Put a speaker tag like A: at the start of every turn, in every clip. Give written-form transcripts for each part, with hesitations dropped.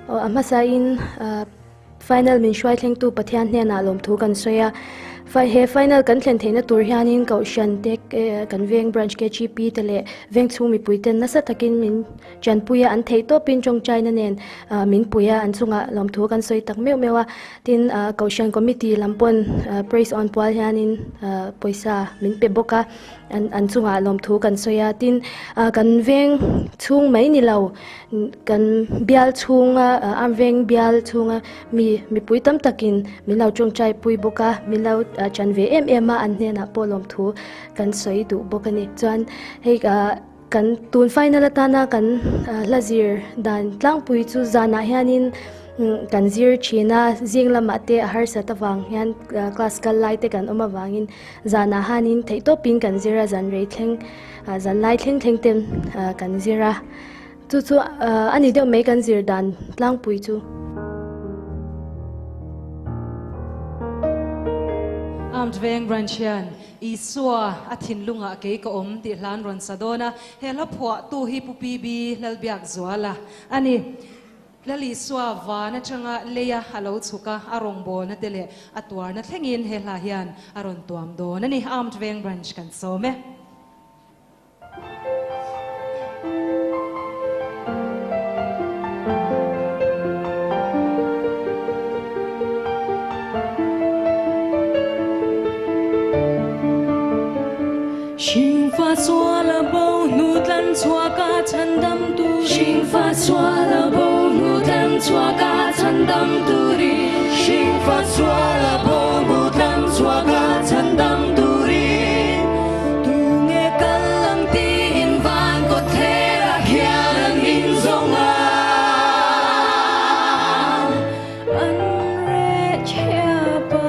A: amasa in final min shwai thleng tu pathian hne na lom thu kan soya he final kan thlen theina tur hianin kaushan tek kan veng branch ke gp tele veng chu mi puiten na sa takin min chan puya an thei to pin chong china nen min puya an chunga lom thu kan soi tak mewa tin kaushan committee lampon praise on pal hianin poisa min pe boka an chunga lom thu kan soya tin kan veng chung mai ni lo kan bial chunga am veng bial chunga mi pui tam takin min lo chong chai pui boka min lo chan ve em a an hne na polom thu kan soi du bokani chuan hei kan tun final atana kan lazir dan tlang pui chu zana hianin kan zir china jinglama te har satawang hian class kal lai te kan oma wangin zana hanin theito pin kan zira zan rei thleng zan lai thleng thleng tem kan zira chu ani deuh mai kan zir dan tlang pui chu
B: Veng branchian iswa athin lunga ke ka om ti hlan ron sadona hela phwa tu hi pupi bi lalbiak zwala ani lali swa wa na changa leya halo chuka arong bo na tele atwar na thlengin hela hian aron tuam do na ni Veng branch kan so me
C: Shin fa xóa là bầu nụ tan xóa cả chân đâm tu Shin fa xóa là bầu nụ tan xóa cả chân đâm tu đi Shin fa xóa là bầu nụ tan xóa cả chân đâm tu đi Tu nghe căn lăng tin van có thể là hiền in dòng anh rẽ chia ba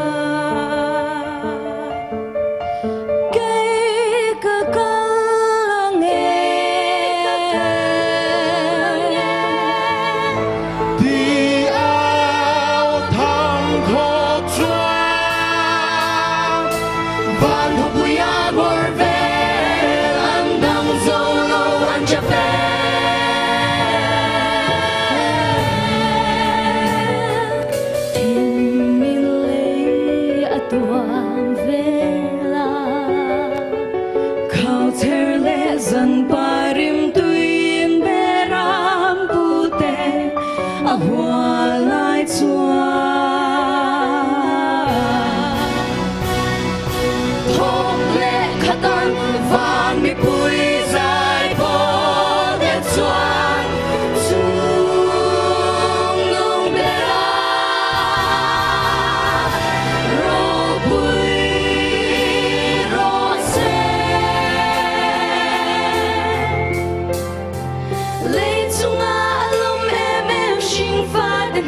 C: Dân parim tuin beram pute ahwa lai chua thong le khatan van mi pui zai po de chuan sung nong bera ro pui ro se Late to my alum, Shin fa the